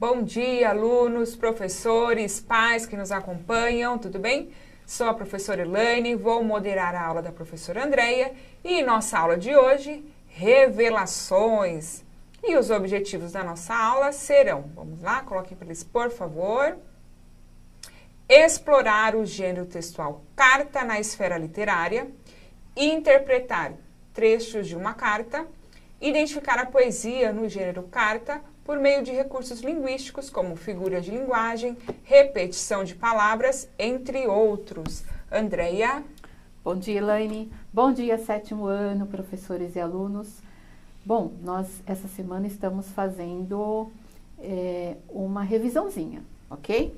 Bom dia, alunos, professores, pais que nos acompanham, tudo bem? Sou a professora Elaine, vou moderar a aula da professora Andreia e nossa aula de hoje, revelações. E os objetivos da nossa aula serão, vamos lá, coloquem para eles, por favor. Explorar o gênero textual carta na esfera literária, interpretar trechos de uma carta, identificar a poesia no gênero carta por meio de recursos linguísticos como figuras de linguagem, repetição de palavras, entre outros. Andreia? Bom dia, Elaine. Bom dia, 7º ano, professores e alunos. Bom, nós essa semana estamos fazendo uma revisãozinha, ok?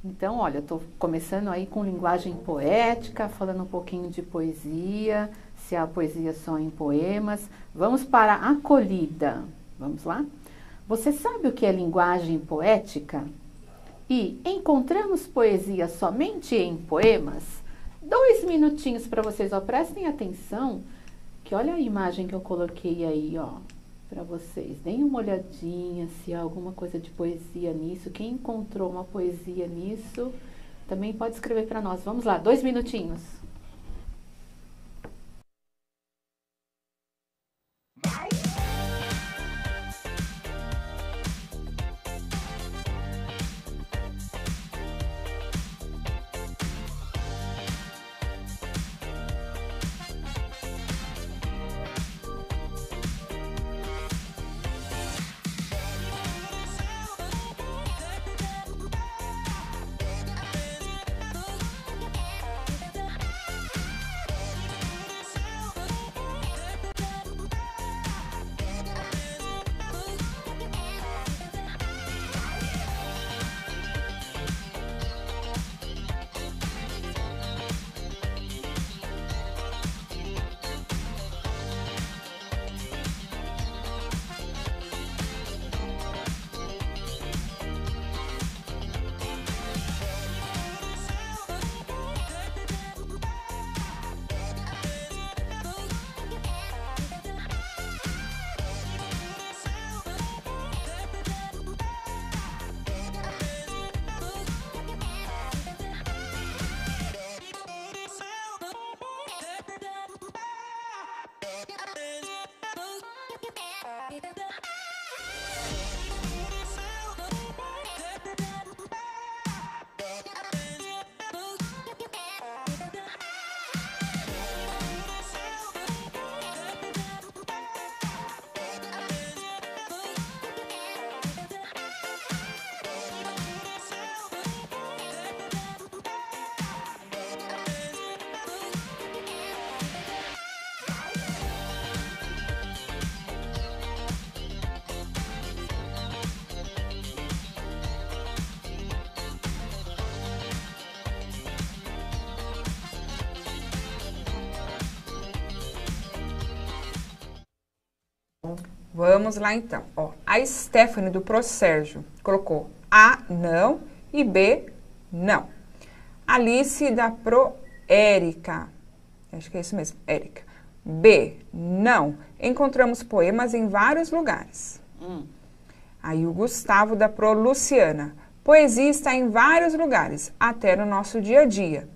Então, olha, eu estou começando aí com linguagem poética, falando um pouquinho de poesia, se há poesia só em poemas. Vamos para a acolhida. Vamos lá? Você sabe o que é linguagem poética? E encontramos poesia somente em poemas? 2 minutinhos para vocês, ó, prestem atenção, que olha a imagem que eu coloquei aí, ó, para vocês. Deem uma olhadinha se há alguma coisa de poesia nisso. Quem encontrou uma poesia nisso, também pode escrever para nós. Vamos lá, 2 minutinhos. Vamos lá então. Ó, a Stephanie do ProSérgio colocou A, não, e B, não. Alice da ProÉrica, acho que é isso mesmo, Érica. B, não. Encontramos poemas em vários lugares. Aí o Gustavo da ProLuciana. Poesia está em vários lugares, até no nosso dia a dia.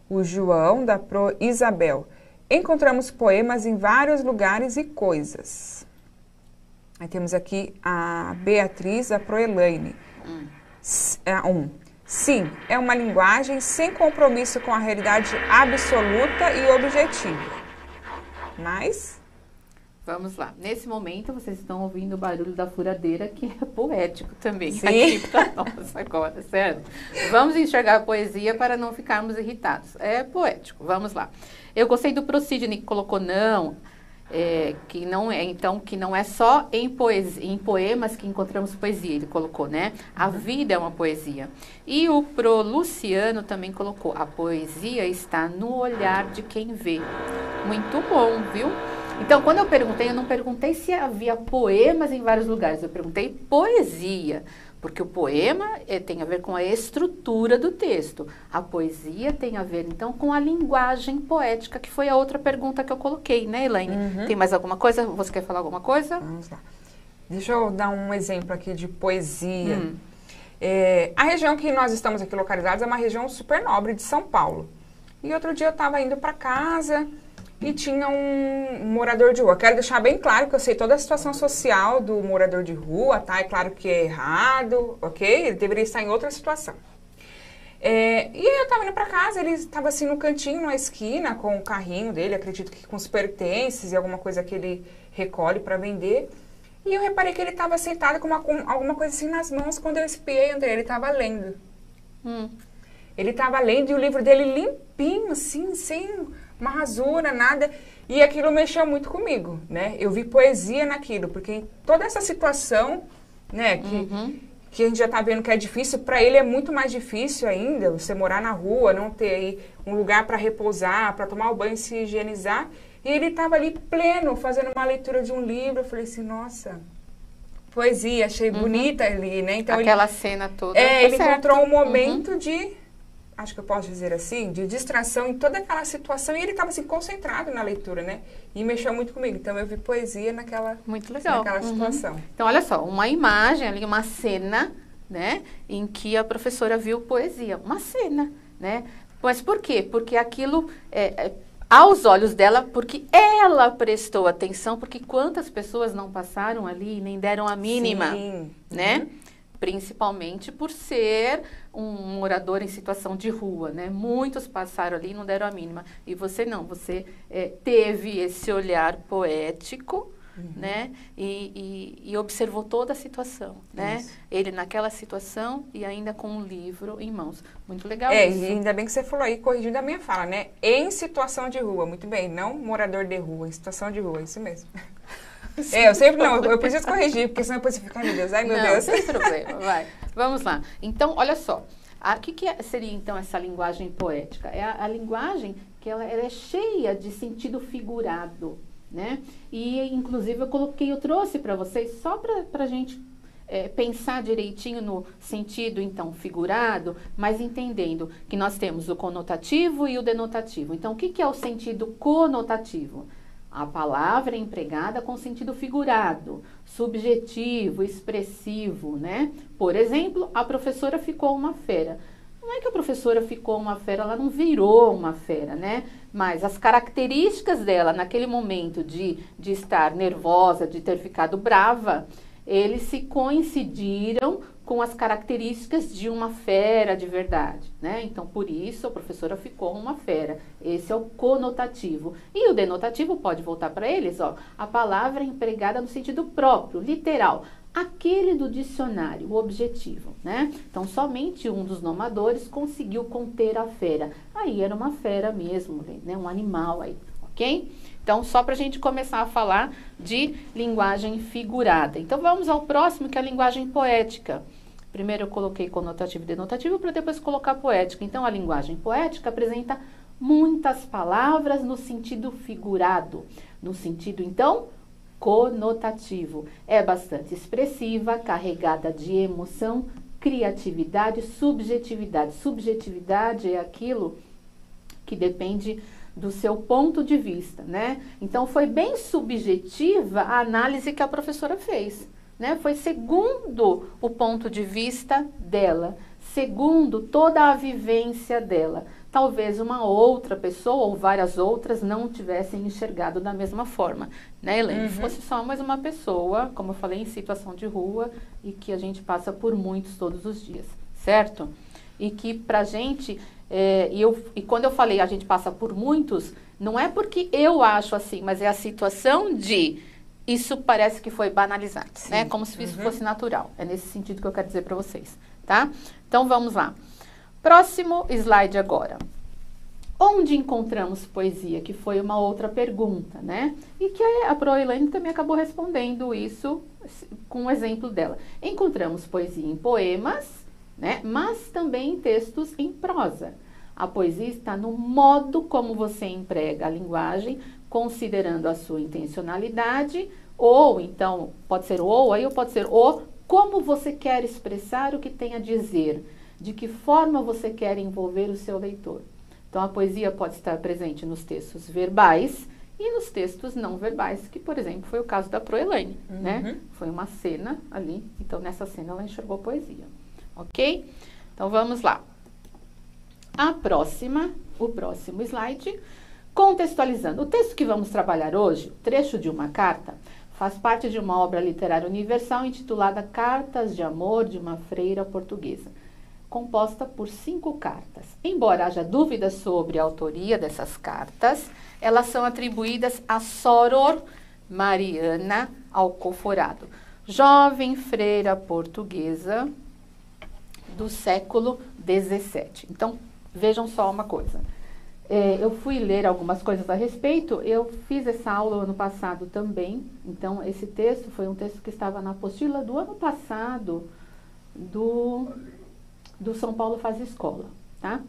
O João da ProIsabel. Encontramos poemas em vários lugares e coisas. Aí temos aqui a Beatriz da ProElaine. Sim, é uma linguagem sem compromisso com a realidade absoluta e objetiva. Mas... Vamos lá. Nesse momento, vocês estão ouvindo o barulho da furadeira, que é poético também. Sim. Aqui para nós agora, certo? Vamos enxergar a poesia para não ficarmos irritados. É poético. Vamos lá. Eu gostei do Procidney, que colocou não, que não é, então, que não é só em poemas que encontramos poesia, ele colocou, né? A vida é uma poesia. E o ProLuciano também colocou, a poesia está no olhar de quem vê. Muito bom, viu? Então, quando eu não perguntei se havia poemas em vários lugares, eu perguntei poesia, porque o poema tem a ver com a estrutura do texto. A poesia tem a ver, então, com a linguagem poética, que foi a outra pergunta que eu coloquei, né, Elaine? Tem mais alguma coisa? Você quer falar alguma coisa? Vamos lá. Deixa eu dar um exemplo aqui de poesia. A região que nós estamos aqui localizados é uma região super nobre de São Paulo. E outro dia eu estava indo para casa e tinha um morador de rua. Quero deixar bem claro que eu sei toda a situação social do morador de rua, tá? É claro que é errado, ok? Ele deveria estar em outra situação. E eu estava indo para casa, ele estava assim no cantinho, na esquina, com o carrinho dele, acredito que com os pertences e alguma coisa que ele recolhe para vender. E eu reparei que ele estava sentado com alguma coisa assim nas mãos. Quando eu espiei, André, ele estava lendo. Ele estava lendo e o livro dele limpinho, assim, sem uma rasura, nada. E aquilo mexeu muito comigo, né? Eu vi poesia naquilo, porque toda essa situação, né, que a gente já está vendo que é difícil, para ele é muito mais difícil ainda, você morar na rua, não ter aí um lugar para repousar, para tomar o banho e se higienizar. E ele estava ali pleno, fazendo uma leitura de um livro. Eu falei assim, nossa, poesia, achei bonita ali, né? Então aquela cena toda. Ele encontrou um momento de, acho que eu posso dizer assim, de distração em toda aquela situação. E ele estava assim, concentrado na leitura, né? E mexeu muito comigo. Então eu vi poesia naquela situação. Então olha só, uma imagem ali, uma cena, né? Em que a professora viu poesia. Uma cena, né? Mas por quê? Porque aquilo... aos olhos dela, porque ela prestou atenção, porque quantas pessoas não passaram ali e nem deram a mínima, né? Principalmente por ser um morador em situação de rua, né? Muitos passaram ali e não deram a mínima. E você não, você teve esse olhar poético, né? E observou toda a situação, né? Isso. Ele naquela situação e ainda com um livro em mãos. Muito legal isso. E ainda bem que você falou aí, corrigindo a minha fala, né? Em situação de rua, muito bem, não morador de rua, em situação de rua, isso mesmo. Eu sempre eu preciso corrigir, porque senão depois você fica, ai meu Deus, Não, sem problema, vai. Vamos lá. Então, olha só, o que seria então essa linguagem poética? É a linguagem que ela é cheia de sentido figurado, né? E, inclusive, eu trouxe para vocês, só para a gente pensar direitinho no sentido, então, figurado, mas entendendo que nós temos o conotativo e o denotativo. Então, o que é o sentido conotativo? A palavra é empregada com sentido figurado, subjetivo, expressivo, né? Por exemplo, a professora ficou uma fera. Não é que a professora ficou uma fera, ela não virou uma fera, né? Mas as características dela naquele momento de estar nervosa, de ter ficado brava, eles se coincidiram com as características de uma fera de verdade, né? Então, por isso, a professora ficou uma fera. Esse é o conotativo. E o denotativo pode voltar para eles, ó. A palavra é empregada no sentido próprio, literal. Aquele do dicionário, o objetivo, né? Então, somente um dos nomadores conseguiu conter a fera. Aí era uma fera mesmo, né? Um animal aí, ok? Então, só para a gente começar a falar de linguagem figurada. Então, vamos ao próximo, que é a linguagem poética. Primeiro eu coloquei conotativo e denotativo, para depois colocar poética. Então, a linguagem poética apresenta muitas palavras no sentido figurado. No sentido, então, conotativo. É bastante expressiva, carregada de emoção, criatividade, subjetividade. Subjetividade é aquilo que depende do seu ponto de vista, né? Então, foi bem subjetiva a análise que a professora fez, né? Foi segundo o ponto de vista dela, segundo toda a vivência dela. Talvez uma outra pessoa ou várias outras não tivessem enxergado da mesma forma, né, Helene? Fosse só mais uma pessoa, como eu falei, em situação de rua e que a gente passa por muitos todos os dias, certo? E que pra gente, e quando eu falei a gente passa por muitos, não é porque eu acho assim, mas é a situação de isso parece que foi banalizado, né? Como se isso fosse natural. É nesse sentido que eu quero dizer para vocês, tá? Então, vamos lá. Próximo slide agora. Onde encontramos poesia? Que foi uma outra pergunta, né? E que a Proelaine também acabou respondendo isso com o exemplo dela. Encontramos poesia em poemas, né? Mas também em textos em prosa. A poesia está no modo como você emprega a linguagem, considerando a sua intencionalidade, ou então, pode ser ou pode ser como você quer expressar o que tem a dizer, de que forma você quer envolver o seu leitor. Então, a poesia pode estar presente nos textos verbais, E nos textos não verbais, que, por exemplo, foi o caso da Proelaine, né? Foi uma cena ali, então nessa cena ela enxergou poesia, ok? Então vamos lá. O próximo slide, contextualizando. O texto que vamos trabalhar hoje, trecho de uma carta, faz parte de uma obra literária universal intitulada Cartas de Amor de uma Freira Portuguesa, composta por 5 cartas. Embora haja dúvidas sobre a autoria dessas cartas, elas são atribuídas a Soror Mariana Alcoforado, jovem freira portuguesa do século XVII. Então, vejam só uma coisa. Eu fui ler algumas coisas a respeito, eu fiz essa aula ano passado também, então esse texto foi um texto que estava na apostila do ano passado do São Paulo Faz Escola, tá?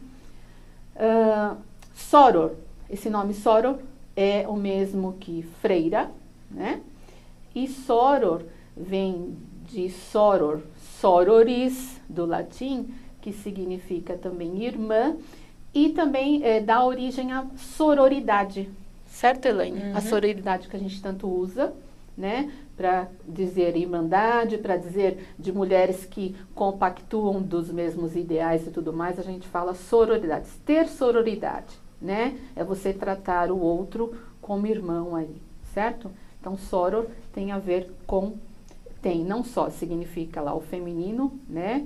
Soror, esse nome Soror é o mesmo que freira, né? E Soror vem de soror, sororis, do latim, que significa também irmã, e também dá origem à sororidade, certo, Elaine? A sororidade que a gente tanto usa, né? Para dizer irmandade, para dizer de mulheres que compactuam dos mesmos ideais e tudo mais, a gente fala sororidade. Ter sororidade, né? É você tratar o outro como irmão aí, certo? Então, soror tem a ver com, não só significa lá o feminino, né?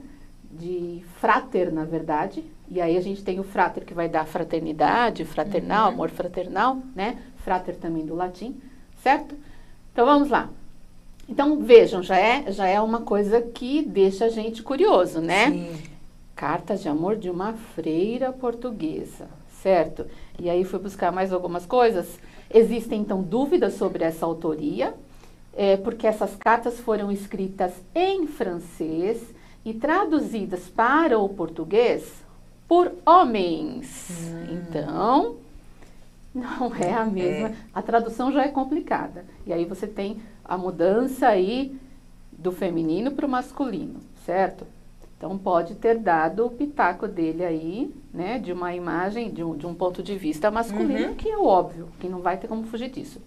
De frater, na verdade, e aí a gente tem o frater que vai dar fraternidade, fraternal, amor fraternal, né? Frater também do latim, certo? Então, vamos lá. Então, vejam, já é uma coisa que deixa a gente curioso, né? Sim. Cartas de Amor de uma Freira Portuguesa, certo? E aí fui buscar mais algumas coisas. Existem, então, dúvidas sobre essa autoria, porque essas cartas foram escritas em francês e traduzidas para o português por homens. Então, não é a mesma. A tradução já é complicada. E aí você tem a mudança aí do feminino para o masculino, certo? Então, pode ter dado o pitaco dele aí, né? De uma imagem, de um ponto de vista masculino, que é óbvio, que não vai ter como fugir disso.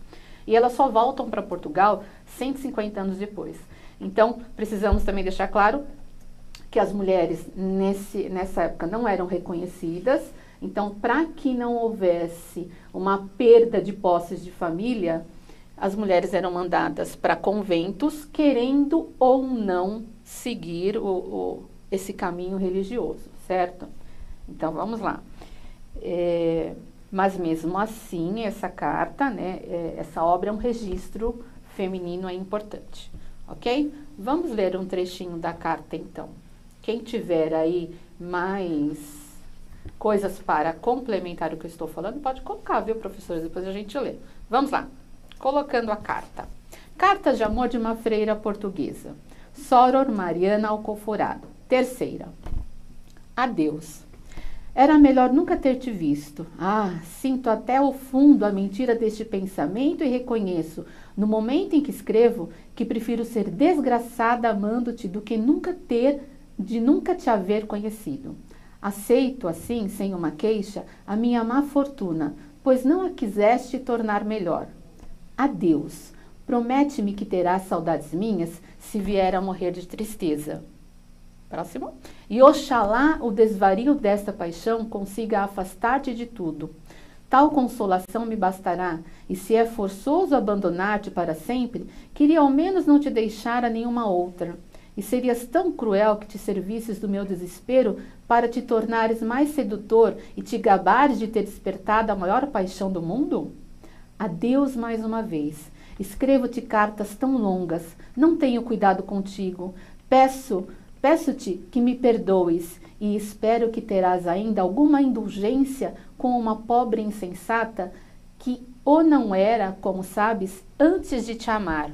E elas só voltam para Portugal 150 anos depois. Então, precisamos também deixar claro que as mulheres nessa época não eram reconhecidas. Então, para que não houvesse uma perda de posses de família, as mulheres eram mandadas para conventos, querendo ou não seguir esse caminho religioso, certo? Então, vamos lá. Mas mesmo assim, essa carta, né, essa obra é um registro feminino importante, ok? Vamos ler um trechinho da carta, então. Quem tiver aí mais coisas para complementar o que eu estou falando, pode colocar, viu, professores? Depois a gente lê. Vamos lá. Colocando a carta. Cartas de Amor de uma Freira Portuguesa. Soror Mariana Alcoforado. Terceira. Adeus. Era melhor nunca ter te visto. Sinto até o fundo a mentira deste pensamento e reconheço, no momento em que escrevo, que prefiro ser desgraçada amando-te do que nunca te haver conhecido. Aceito, assim, sem uma queixa, a minha má fortuna, pois não a quiseste tornar melhor. Adeus. Promete-me que terás saudades minhas se vier a morrer de tristeza. Próximo. E oxalá o desvario desta paixão consiga afastar-te de tudo. Tal consolação me bastará, e se é forçoso abandonar-te para sempre, queria ao menos não te deixar a nenhuma outra. E serias tão cruel que te servisses do meu desespero para te tornares mais sedutor e te gabares de ter despertado a maior paixão do mundo? Adeus mais uma vez. Escrevo-te cartas tão longas, não tenho cuidado contigo. Peço-te que me perdoes e espero que terás ainda alguma indulgência com uma pobre insensata que o não era, como sabes, antes de te amar.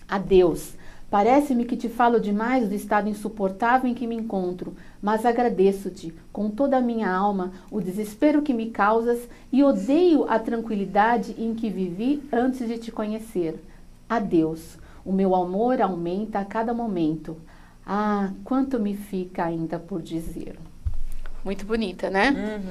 Adeus. Parece-me que te falo demais do estado insuportável em que me encontro, mas agradeço-te, com toda a minha alma, o desespero que me causas e odeio a tranquilidade em que vivi antes de te conhecer. Adeus. O meu amor aumenta a cada momento. Quanto me fica ainda por dizer. Muito bonita, né?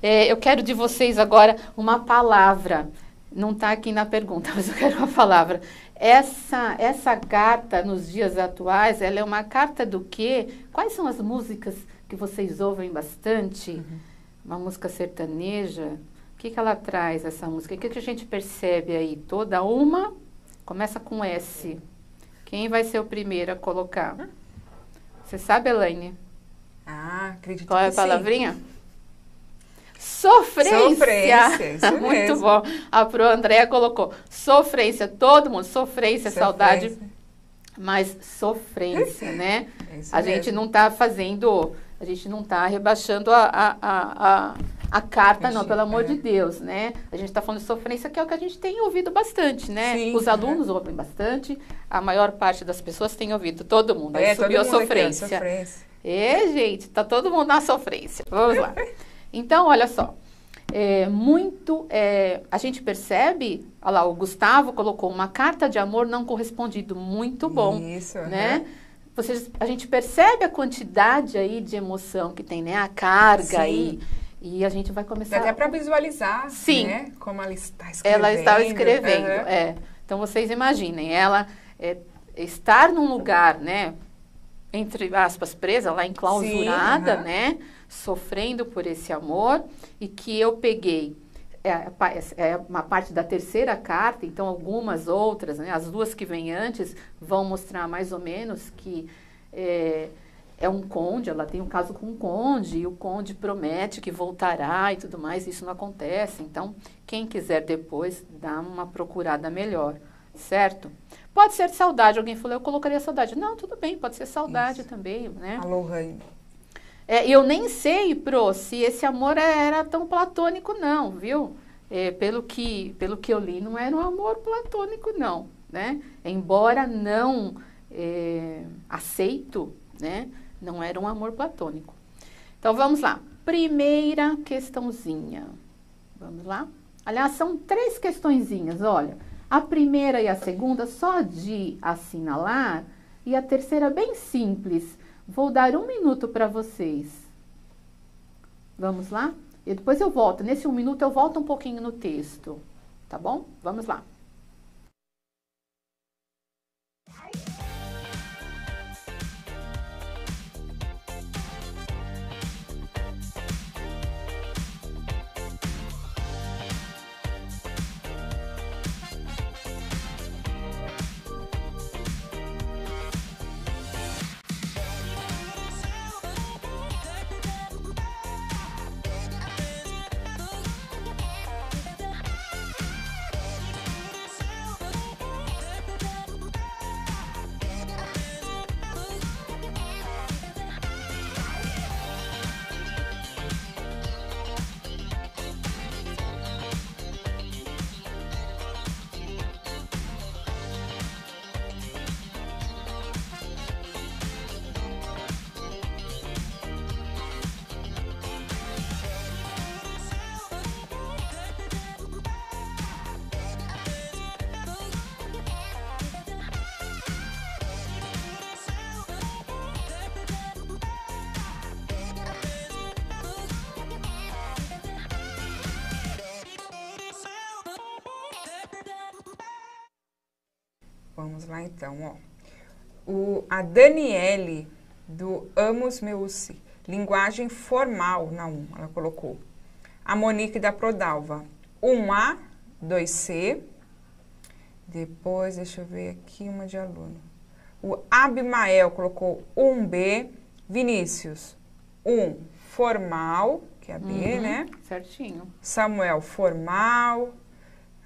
Eu quero de vocês agora uma palavra Não está aqui na pergunta, mas eu quero uma palavra. Essa carta, nos dias atuais, ela é uma carta do quê? Quais são as músicas que vocês ouvem bastante? Uma música sertaneja. O que ela traz, essa música? O que a gente percebe aí? Toda uma começa com S. Quem vai ser o primeiro a colocar? Você sabe, Elaine? Acredito Qual é a que palavrinha? Sofrência. Sofrência, isso Muito mesmo. bom. A Pro Andréa colocou sofrência, todo mundo, sofrência, saudade, mas sofrência, né? É isso A gente mesmo. não está fazendo, a gente não está rebaixando a carta, não, pelo amor de Deus, né? A gente está falando de sofrência, que é o que a gente tem ouvido bastante, né? Sim, Os alunos ouvem bastante, a maior parte das pessoas tem ouvido, todo mundo. Aí subiu a todo mundo aqui, ó, sofrência. sofrência. Gente, tá todo mundo na sofrência. Vamos lá. Então, olha só. A gente percebe, olha lá, o Gustavo colocou uma carta de amor não correspondido. Muito bom. Isso, né? A gente percebe a quantidade aí de emoção que tem, né? A carga aí. E a gente vai começar... Dá até para visualizar, Sim. né? Como ela está escrevendo. Ela estava escrevendo, Então, vocês imaginem, ela estar num lugar, né? Entre aspas, presa, lá enclausurada, Sim, né? Sofrendo por esse amor. E que eu peguei uma parte da terceira carta, então algumas outras, né? As duas que vêm antes vão mostrar mais ou menos que... É um conde, ela tem um caso com um conde, e o conde promete que voltará e tudo mais, isso não acontece. Então, quem quiser depois, dá uma procurada melhor, certo? Pode ser saudade, alguém falou, eu colocaria saudade. Não, tudo bem, pode ser saudade também, né? Alô, Raine. Eu nem sei, Pro, se esse amor era tão platônico não, viu? Pelo que eu li, não era um amor platônico não, né? Embora não aceito, né? Não era um amor platônico. Então, vamos lá. Primeira questãozinha. Vamos lá? Aliás, são 3 questõezinhas, olha. A primeira e a segunda só de assinalar. E a terceira bem simples. Vou dar 1 minuto para vocês. Vamos lá? E depois eu volto. Nesse 1 minuto eu volto um pouquinho no texto. Tá bom? Vamos lá. Vamos lá, então, ó. A Daniele, do Amos Meucci, linguagem formal na 1, ela colocou. A Monique, da Prodalva, 1A, 2C. Depois, deixa eu ver aqui, uma de aluno. O Abimael colocou 1B. Vinícius, 1, formal, que é a B, né? Certinho. Samuel, formal.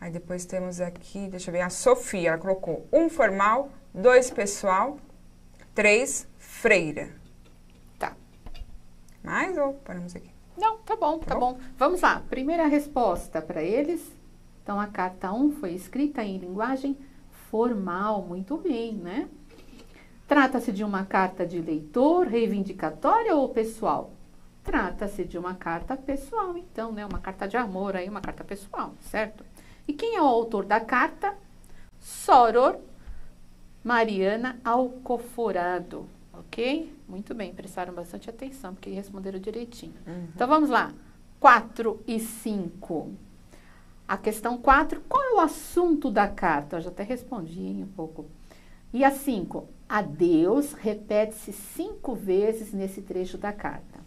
Aí depois temos aqui, deixa eu ver, a Sofia, ela colocou 1 formal, 2 pessoal, 3 freira. Tá. Mais ou paramos aqui? Não, tá bom, tá bom. Vamos lá, primeira resposta para eles. Então, a carta 1 foi escrita em linguagem formal, muito bem, né? Trata-se de uma carta de leitor, reivindicatória ou pessoal? Trata-se de uma carta pessoal, então, né? Uma carta de amor aí, uma carta pessoal, certo? E quem é o autor da carta? Soror Mariana Alcoforado, ok? Muito bem, prestaram bastante atenção, porque responderam direitinho. Então, vamos lá. 4 e 5. A questão 4, qual é o assunto da carta? Eu já até respondi um pouco. E a 5, adeus repete-se 5 vezes nesse trecho da carta.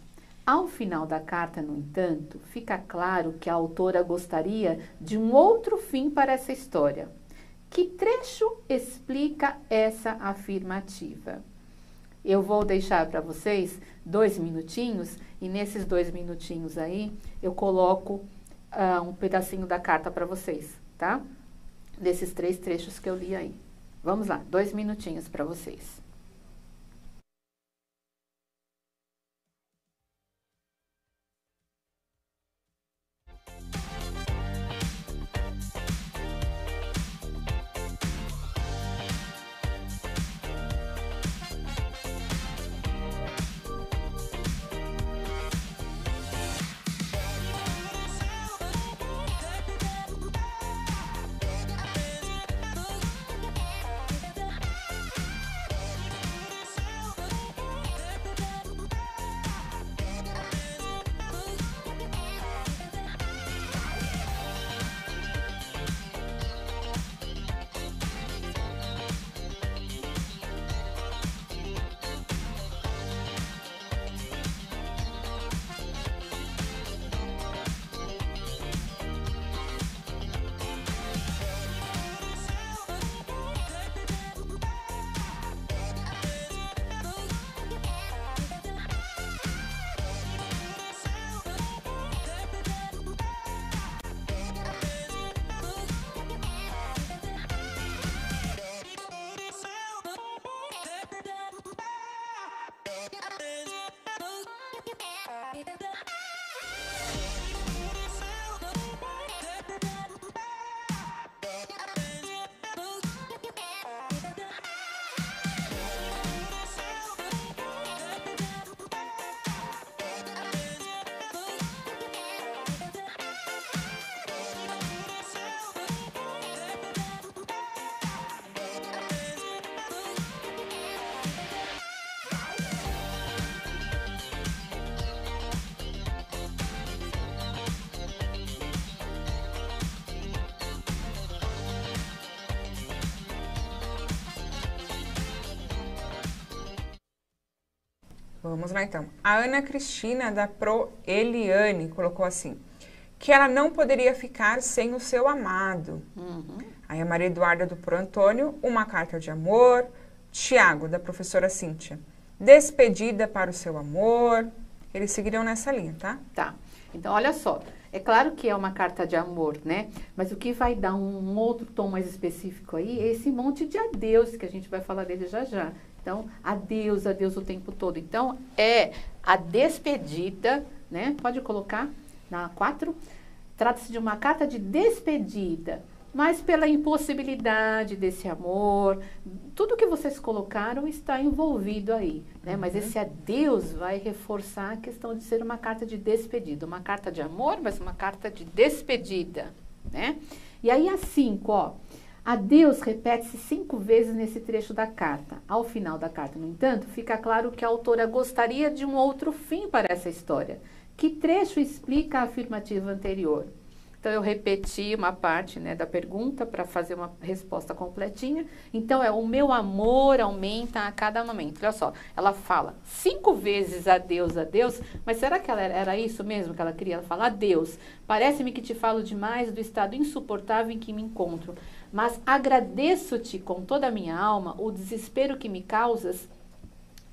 Ao final da carta, no entanto, fica claro que a autora gostaria de um outro fim para essa história. Que trecho explica essa afirmativa? Eu vou deixar para vocês 2 minutinhos e nesses 2 minutinhos aí eu coloco um pedacinho da carta para vocês, tá? Desses 3 trechos que eu li aí. Vamos lá, 2 minutinhos para vocês. Vamos lá, então. A Ana Cristina, da Pro Eliane, colocou assim, que ela não poderia ficar sem o seu amado. Aí a Maria Eduarda, do Pro Antônio, uma carta de amor. Tiago, da professora Cíntia, despedida para o seu amor. Eles seguiriam nessa linha, tá? Tá. Então, olha só. É claro que é uma carta de amor, né? Mas o que vai dar um outro tom mais específico aí é esse monte de adeus, que a gente vai falar dele já já. Então, adeus, adeus o tempo todo. Então, é a despedida, né? Pode colocar na 4. Trata-se de uma carta de despedida, mas pela impossibilidade desse amor, tudo que vocês colocaram está envolvido aí, né? Mas esse adeus vai reforçar a questão de ser uma carta de despedida. Uma carta de amor, mas uma carta de despedida, né? E aí a 5, ó. Adeus repete-se 5 vezes nesse trecho da carta. Ao final da carta, no entanto, fica claro que a autora gostaria de um outro fim para essa história. Que trecho explica a afirmativa anterior? Então, eu repeti uma parte, né, da pergunta para fazer uma resposta completinha. Então, o meu amor aumenta a cada momento. Olha só, ela fala 5 vezes adeus, adeus, mas será que era isso mesmo que ela queria? Ela fala adeus. Parece-me que te falo demais do estado insuportável em que me encontro, mas agradeço-te com toda a minha alma o desespero que me causas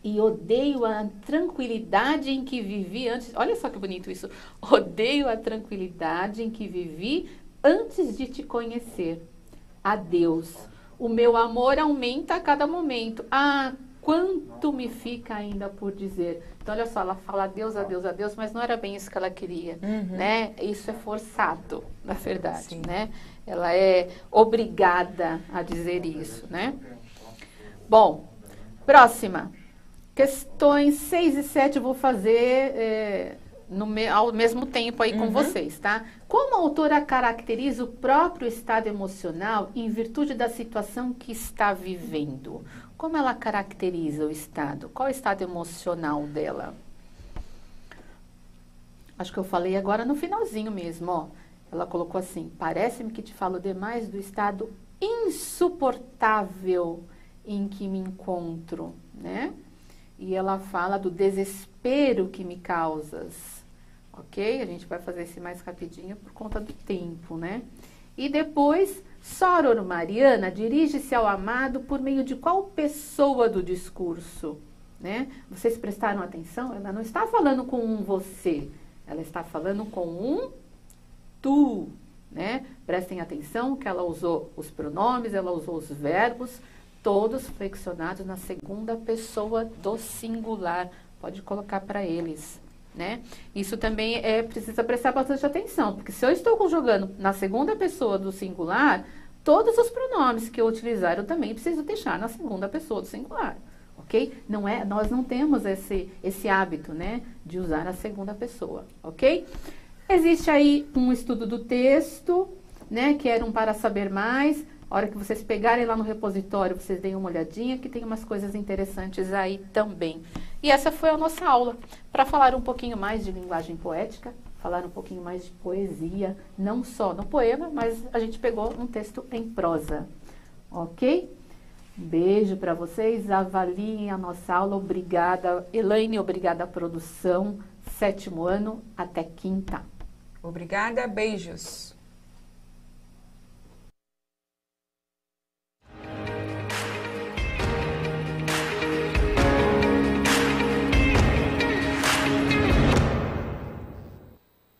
e odeio a tranquilidade em que vivi antes. Olha só que bonito isso. Odeio a tranquilidade em que vivi antes de te conhecer. Adeus. O meu amor aumenta a cada momento. Ah, quanto me fica ainda por dizer. Então, olha só, ela fala adeus, adeus, adeus, mas não era bem isso que ela queria, né? Isso é forçado, na verdade, né? Ela é obrigada a dizer isso, né? Bom, próxima. Questões 6 e 7 eu vou fazer ao mesmo tempo aí com vocês, tá? Como a autora caracteriza o próprio estado emocional em virtude da situação que está vivendo? Como ela caracteriza o estado? Qual é o estado emocional dela? Acho que eu falei agora no finalzinho mesmo, ó. Ela colocou assim: parece-me que te falo demais do estado insuportável em que me encontro, né? E ela fala do desespero que me causas, ok? A gente vai fazer esse mais rapidinho por conta do tempo, né? E depois, Soror Mariana dirige-se ao amado por meio de qual pessoa do discurso, né? Vocês prestaram atenção? Ela não está falando com um você, ela está falando com um tu, né? Prestem atenção que ela usou os pronomes, ela usou os verbos, todos flexionados na segunda pessoa do singular. Pode colocar para eles, né? Isso também precisa prestar bastante atenção, porque se eu estou conjugando na segunda pessoa do singular, todos os pronomes que eu utilizar eu também preciso deixar na segunda pessoa do singular, ok? Nós não temos esse hábito, né, de usar a segunda pessoa, ok? Existe aí um estudo do texto, né, que era um para saber mais. A hora que vocês pegarem lá no repositório, vocês deem uma olhadinha, que tem umas coisas interessantes aí também. E essa foi a nossa aula, para falar um pouquinho mais de linguagem poética, falar um pouquinho mais de poesia, não só no poema, mas a gente pegou um texto em prosa, ok? Um beijo para vocês, avaliem a nossa aula. Obrigada, Elaine, obrigada à produção, 7º ano, até quinta. Obrigada, beijos.